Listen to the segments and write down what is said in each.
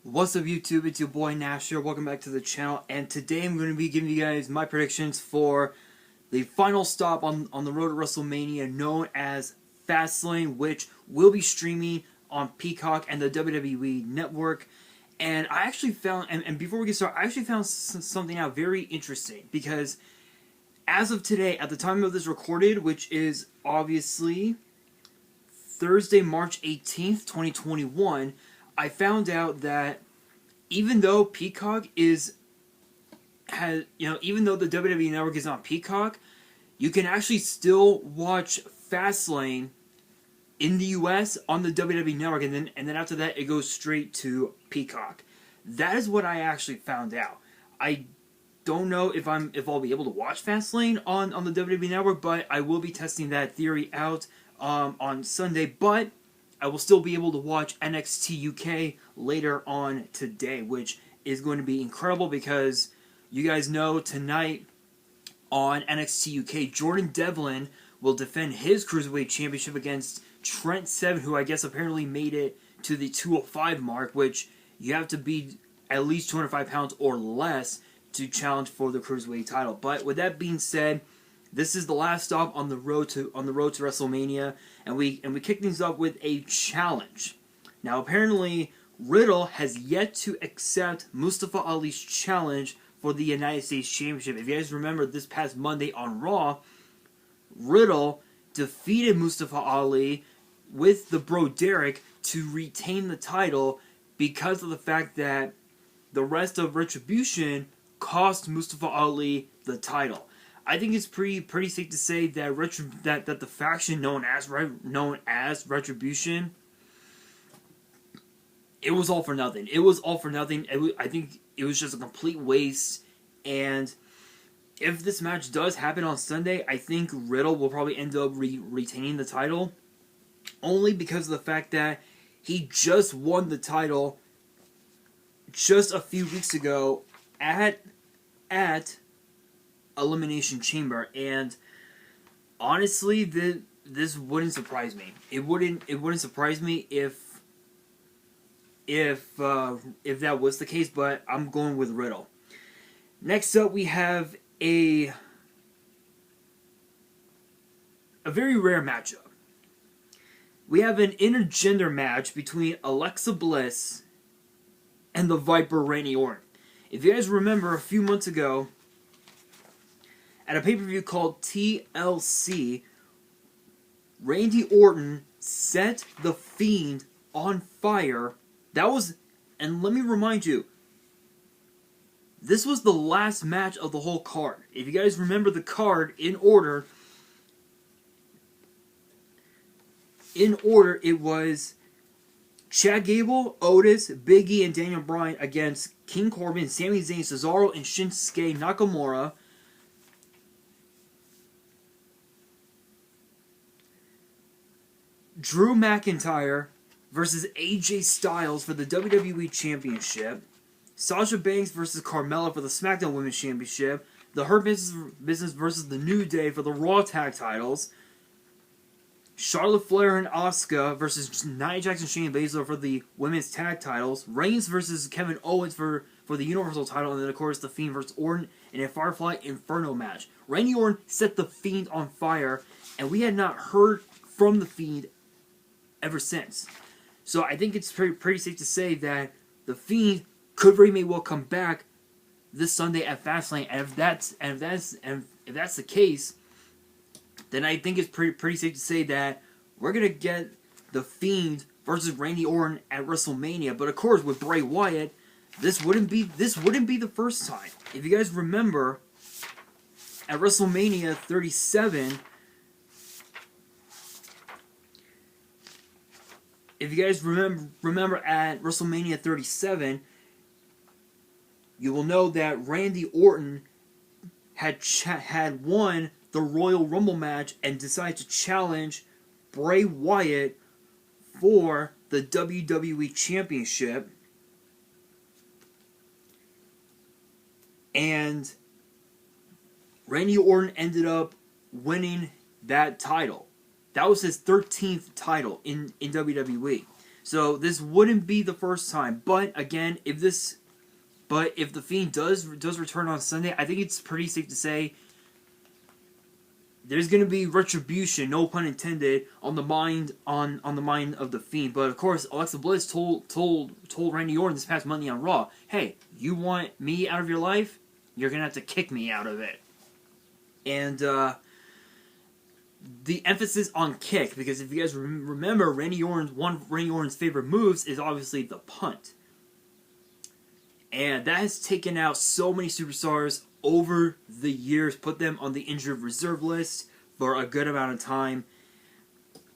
What's up YouTube, it's your boy Nash here, welcome back to the channel, and today I'm going to be giving you guys my predictions for the final stop on the road to WrestleMania known as Fastlane, which will be streaming on Peacock and the WWE Network. And I actually found, and before we get started, I actually found something out very interesting, because as of today, at the time of this recorded, which is obviously Thursday, March 18th, 2021, I found out that even though Peacock even though the WWE Network is on Peacock, you can actually still watch Fastlane in the US on the WWE Network, and then after that it goes straight to Peacock. That is what I actually found out. I don't know if I'll be able to watch Fastlane on the WWE Network, but I will be testing that theory out on Sunday. But I will still be able to watch NXT UK later on today, which is going to be incredible because you guys know tonight on NXT UK, Jordan Devlin will defend his Cruiserweight Championship against Trent Seven, who I guess apparently made it to the 205 mark, which you have to be at least 205 pounds or less to challenge for the Cruiserweight title. But with that being said, this is the last stop on the road to WrestleMania, and we kick things off with a challenge. Now, apparently, Riddle has yet to accept Mustafa Ali's challenge for the United States Championship. If you guys remember, this past Monday on Raw, Riddle defeated Mustafa Ali with the Bro Derek to retain the title because of the fact that the rest of Retribution cost Mustafa Ali the title. I think it's pretty safe to say that that the faction known as Retribution, it was all for nothing. It was all for nothing. I think it was just a complete waste. And if this match does happen on Sunday, I think Riddle will probably end up retaining the title, only because of the fact that he just won the title just a few weeks ago at Elimination Chamber, and honestly, this wouldn't surprise me. It wouldn't surprise me if that was the case. But I'm going with Riddle. Next up, we have a very rare matchup. We have an intergender match between Alexa Bliss and the Viper Randy Orton. If you guys remember, a few months ago, at a pay-per-view called TLC, Randy Orton set The Fiend on fire. And let me remind you, this was the last match of the whole card. If you guys remember the card in order, it was Chad Gable, Otis, Big E, and Daniel Bryan against King Corbin, Sami Zayn, Cesaro, and Shinsuke Nakamura. Drew McIntyre versus AJ Styles for the WWE Championship. Sasha Banks versus Carmella for the SmackDown Women's Championship. The Hurt Business versus the New Day for the Raw Tag Titles. Charlotte Flair and Asuka versus Nia Jax and Shayna Baszler for the Women's Tag Titles. Reigns versus Kevin Owens for the Universal title. And then, of course, The Fiend versus Orton in a Firefly Inferno match. Randy Orton set The Fiend on fire, and we had not heard from The Fiend ever since. So I think it's pretty safe to say that The Fiend could very may well come back this Sunday at Fastlane. And if that's the case, then I think it's pretty safe to say that we're gonna get The Fiend versus Randy Orton at WrestleMania. But of course, with Bray Wyatt, this wouldn't be the first time. If you guys remember, at WrestleMania 37. If you guys remember at WrestleMania 37, you will know that Randy Orton had won the Royal Rumble match and decided to challenge Bray Wyatt for the WWE Championship. And Randy Orton ended up winning that title. That was his 13th title in WWE. So this wouldn't be the first time. But again, if the Fiend does return on Sunday, I think it's pretty safe to say there's going to be retribution, no pun intended, on the mind of the Fiend. But of course, Alexa Bliss told Randy Orton this past Monday on Raw, "Hey, you want me out of your life? You're going to have to kick me out of it." And the emphasis on kick, because if you guys remember, one of Randy Orton's favorite moves is obviously the punt. And that has taken out so many superstars over the years, put them on the injured reserve list for a good amount of time.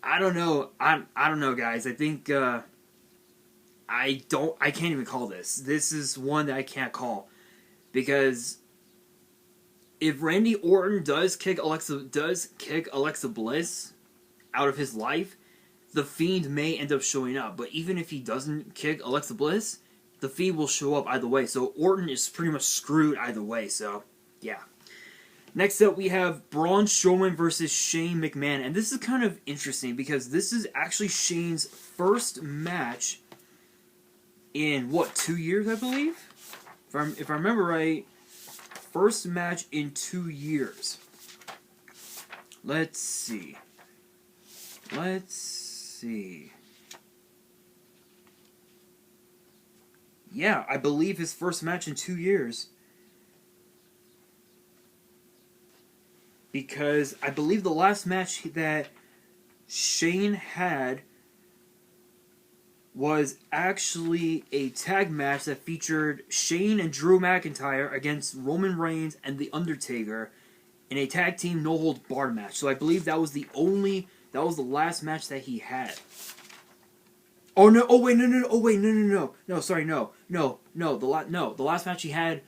I don't know. I don't know, guys. I think I can't even call this. This is one that I can't call, because if Randy Orton does kick Alexa Bliss out of his life, the Fiend may end up showing up. But even if he doesn't kick Alexa Bliss, the Fiend will show up either way. So Orton is pretty much screwed either way. So yeah. Next up, we have Braun Strowman versus Shane McMahon, and this is kind of interesting because this is actually Shane's first match in 2 years, I believe, if I remember right. First match in 2 years. Let's see. Yeah, I believe his first match in 2 years. Because I believe the last match that Shane had was actually a tag match that featured Shane and Drew McIntyre against Roman Reigns and The Undertaker in a tag team no-holds-barred match. So I believe that was the last match that he had. Oh no! Oh wait! No! No! Sorry, no. The last match he had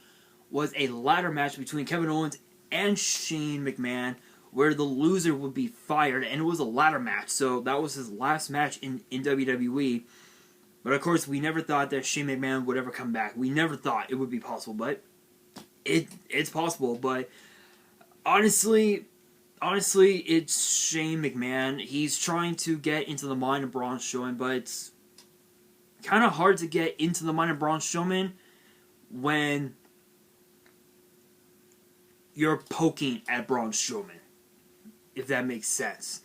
was a ladder match between Kevin Owens and Shane McMahon, where the loser would be fired, and it was a ladder match. So that was his last match in WWE. But of course, we never thought that Shane McMahon would ever come back. We never thought it would be possible, but it's possible. But honestly, it's Shane McMahon. He's trying to get into the mind of Braun Strowman, but it's kind of hard to get into the mind of Braun Strowman when you're poking at Braun Strowman, if that makes sense.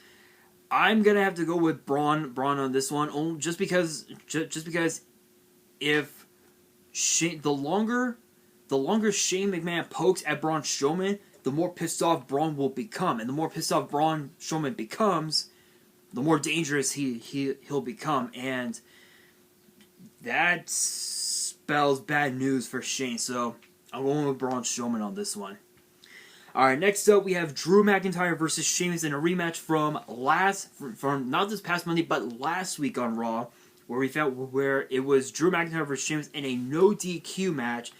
I'm gonna have to go with Braun on this one, just because if the longer Shane McMahon pokes at Braun Strowman, the more pissed off Braun will become, and the more pissed off Braun Strowman becomes, the more dangerous he'll become, and that spells bad news for Shane. So I'm going with Braun Strowman on this one. Alright, next up we have Drew McIntyre versus Sheamus in a rematch from not this past Monday, but last week on Raw, where it was Drew McIntyre versus Sheamus in a no DQ match.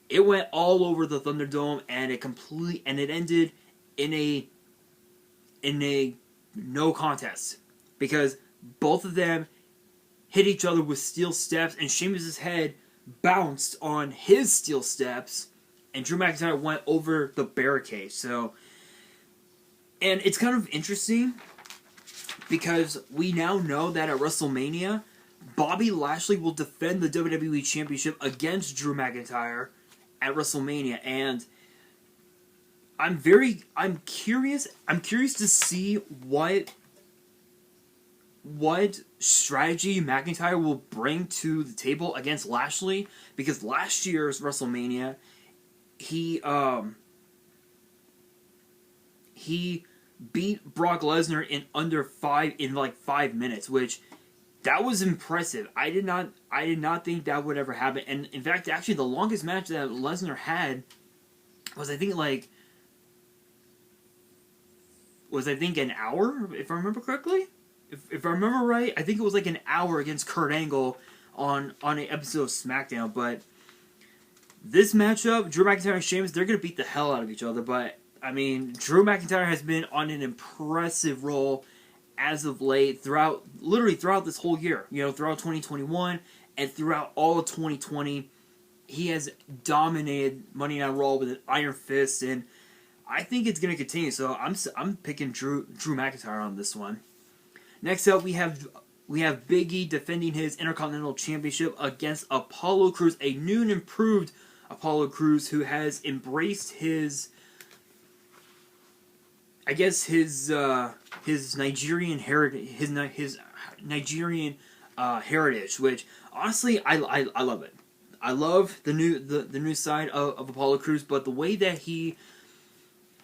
It went all over the Thunderdome, and it ended in a no contest, because both of them hit each other with steel steps, and Sheamus' head bounced on his steel steps, and Drew McIntyre went over the barricade. So, and it's kind of interesting because we now know that at WrestleMania, Bobby Lashley will defend the WWE Championship against Drew McIntyre at WrestleMania, and I'm curious to see what strategy McIntyre will bring to the table against Lashley, because last year's WrestleMania, he beat Brock Lesnar in like 5 minutes, which that was impressive. I did not think that would ever happen. And in fact, actually, the longest match that Lesnar had was I think an hour, if I remember correctly. If I remember right, I think it was like an hour against Kurt Angle on an episode of SmackDown. But this matchup, Drew McIntyre and Sheamus, they're going to beat the hell out of each other. But, I mean, Drew McIntyre has been on an impressive roll as of late, literally throughout this whole year. You know, throughout 2021 and throughout all of 2020. He has dominated Monday Night Raw with an iron fist, and I think it's going to continue. So I'm picking Drew McIntyre on this one. Next up, we have we have Big E defending his Intercontinental Championship against Apollo Crews, a new and improved Apollo Crews who has embraced his, I guess his Nigerian heritage, his Nigerian heritage, which honestly I love it. I love the new side of Apollo Crews, but the way that he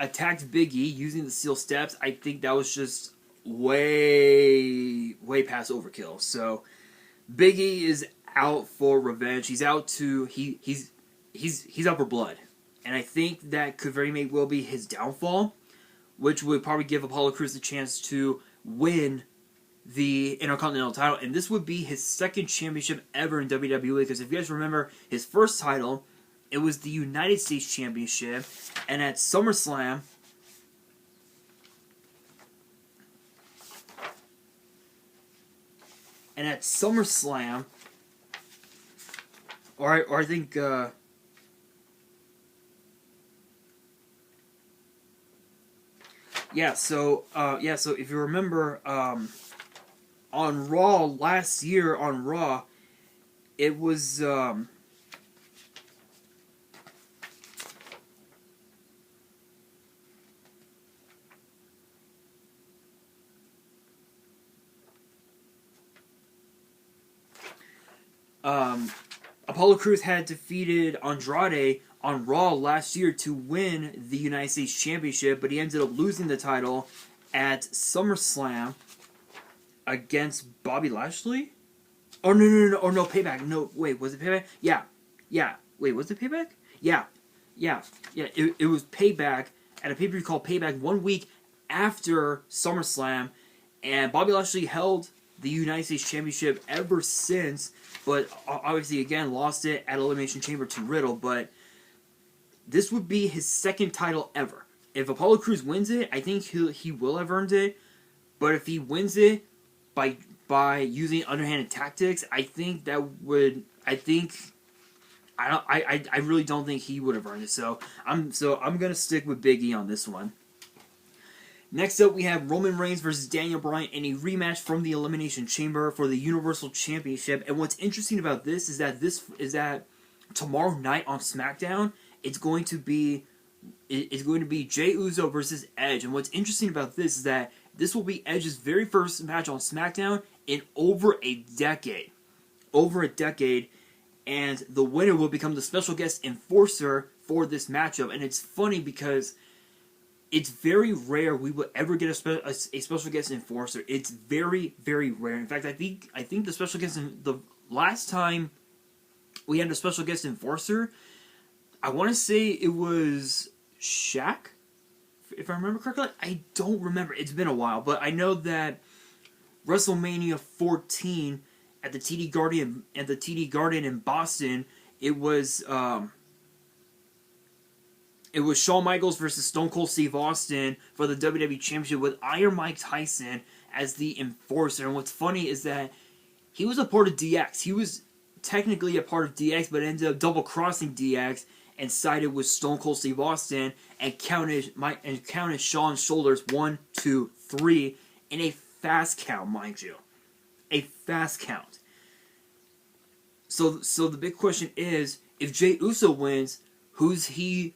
attacked Big E using the steel steps, I think that was just way past overkill. So Big E is out for revenge. He's out to he's out for blood, and I think that could very well be his downfall, which would probably give Apollo Crews the chance to win the Intercontinental title, and this would be his second championship ever in WWE, because if you guys remember his first title, it was the United States Championship, and at SummerSlam, or I think, so if you remember, on Raw last year, it was, Apollo Crews had defeated Andrade on Raw last year to win the United States Championship, but he ended up losing the title at SummerSlam against Bobby Lashley? Oh, no, Payback. No, wait, was it Payback? Yeah. Wait, was it Payback? Yeah. It was Payback at a pay-per-view called Payback 1 week after SummerSlam, and Bobby Lashley held the United States Championship ever since, but obviously, again, lost it at Elimination Chamber to Riddle, but this would be his second title ever. If Apollo Crews wins it, I think he will have earned it, but if he wins it by using underhanded tactics, I really don't think he would have earned it. So I'm gonna stick with Big E on this one. Next up, we have Roman Reigns versus Daniel Bryan in a rematch from the Elimination Chamber for the Universal Championship. And what's interesting about this is that tomorrow night on SmackDown, it's going to be Jey Uso versus Edge. And what's interesting about this is that this will be Edge's very first match on SmackDown in over a decade. And the winner will become the special guest enforcer for this matchup. And it's funny because it's very rare we will ever get a special guest enforcer. It's very rare. In fact, I think the special guest the last time we had a special guest enforcer, I want to say it was Shaq, if I remember correctly. I don't remember. It's been a while, but I know that WrestleMania 14 at the TD Garden in Boston, it was Shawn Michaels versus Stone Cold Steve Austin for the WWE Championship with Iron Mike Tyson as the enforcer. And what's funny is that he was a part of DX. He was technically a part of DX, but ended up double-crossing DX and sided with Stone Cold Steve Austin and counted Shawn's shoulders 1, 2, 3 in a fast count, mind you. A fast count. So the big question is, if Jey Uso wins, who is he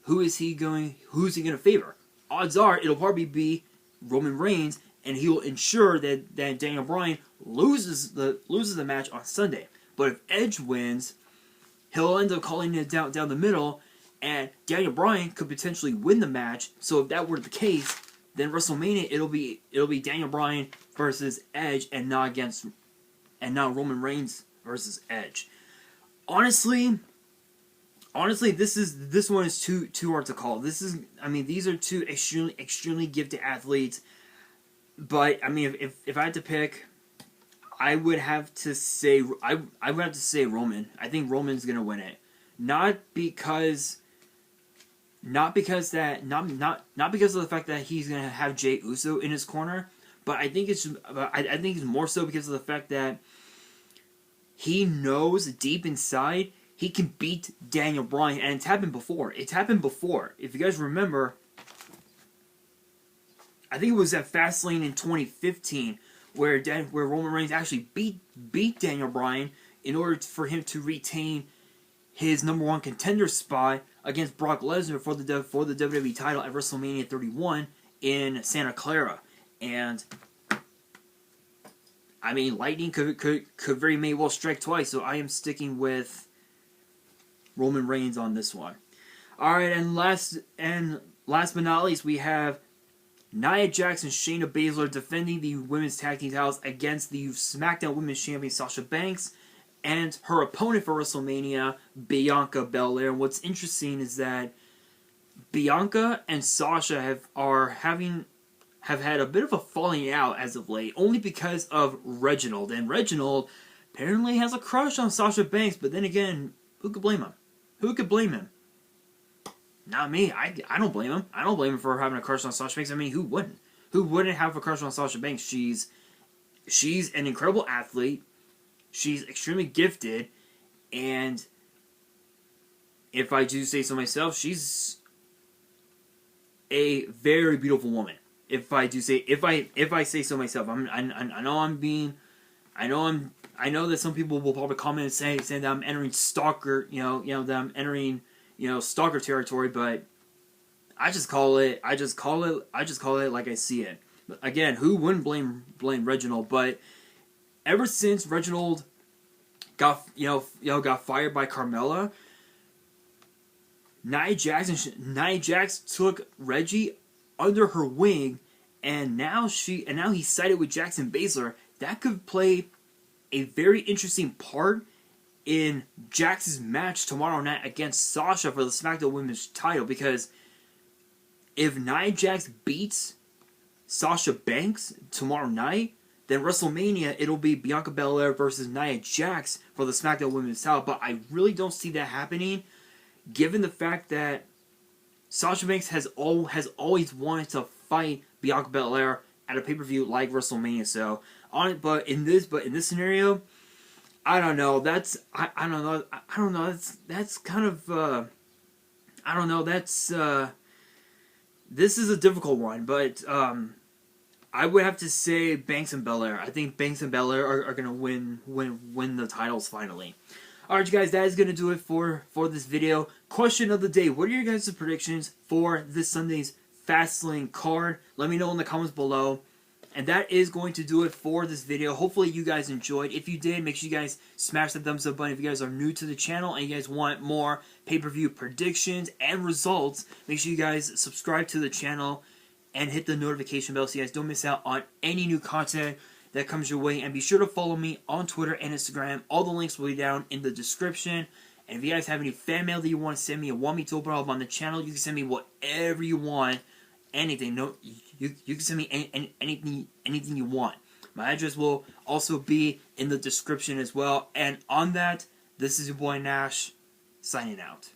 going to favor? Odds are it'll probably be Roman Reigns, and he will ensure that Daniel Bryan loses the match on Sunday. But if Edge wins, he'll end up calling it down the middle, and Daniel Bryan could potentially win the match. So if that were the case, then WrestleMania it'll be Daniel Bryan versus Edge, and not Roman Reigns versus Edge. Honestly, this one is too hard to call. These are two extremely gifted athletes, but I mean, if I had to pick, I would have to say Roman. I think Roman's gonna win it, not because of the fact that he's gonna have Jey Uso in his corner, but I think it's more so because of the fact that he knows deep inside he can beat Daniel Bryan, and it's happened before. If you guys remember, I think it was at Fastlane in 2015 where Roman Reigns actually beat Daniel Bryan in order for him to retain his #1 contender spot against Brock Lesnar for the WWE title at WrestleMania 31 in Santa Clara. And I mean, lightning could very may well strike twice, so I am sticking with Roman Reigns on this one. All right, and last but not least, we have Nia Jax and Shayna Baszler defending the women's tag team titles against the SmackDown Women's Champion Sasha Banks and her opponent for WrestleMania, Bianca Belair. And what's interesting is that Bianca and Sasha have had a bit of a falling out as of late, only because of Reginald. And Reginald apparently has a crush on Sasha Banks, but then again, who could blame him? Who could blame him? Not me. I don't blame him. I don't blame him for having a crush on Sasha Banks. I mean, who wouldn't? Who wouldn't have a crush on Sasha Banks? She's an incredible athlete. She's extremely gifted, and if I do say so myself, she's a very beautiful woman. If I say so myself, I know that some people will probably comment and say that I'm entering stalker, that I'm entering, stalker territory, but I just call it like I see it. But again, who wouldn't blame Reginald? But ever since Reginald got fired by Carmella, Nia Jax took Reggie under her wing, and now he's sided with Jax and Baszler. That could play a very interesting part in Jax's match tomorrow night against Sasha for the SmackDown Women's title, because if Nia Jax beats Sasha Banks tomorrow night, then WrestleMania, it'll be Bianca Belair versus Nia Jax for the SmackDown Women's title. But I really don't see that happening, given the fact that Sasha Banks has always wanted to fight Bianca Belair at a pay-per-view like WrestleMania. So but in this scenario, I don't know. That's kind of I don't know. This is a difficult one, but I would have to say Banks and Belair. I think Banks and Belair are gonna win the titles finally. Alright, you guys, that is gonna do it for this video. Question of the day: what are your guys' predictions for this Sunday's Fastlane card? Let me know in the comments below. And that is going to do it for this video. Hopefully you guys enjoyed. If you did, make sure you guys smash the thumbs up button. If you guys are new to the channel and you guys want more pay-per-view predictions and results, make sure you guys subscribe to the channel and hit the notification bell so you guys don't miss out on any new content that comes your way. And be sure to follow me on Twitter and Instagram. All the links will be down in the description. And if you guys have any fan mail that you want to send me and want me to open up on the channel, you can send me whatever you want. Anything. No, you can send me anything you want. My address will also be in the description as well. And on that, this is your boy Nash, signing out.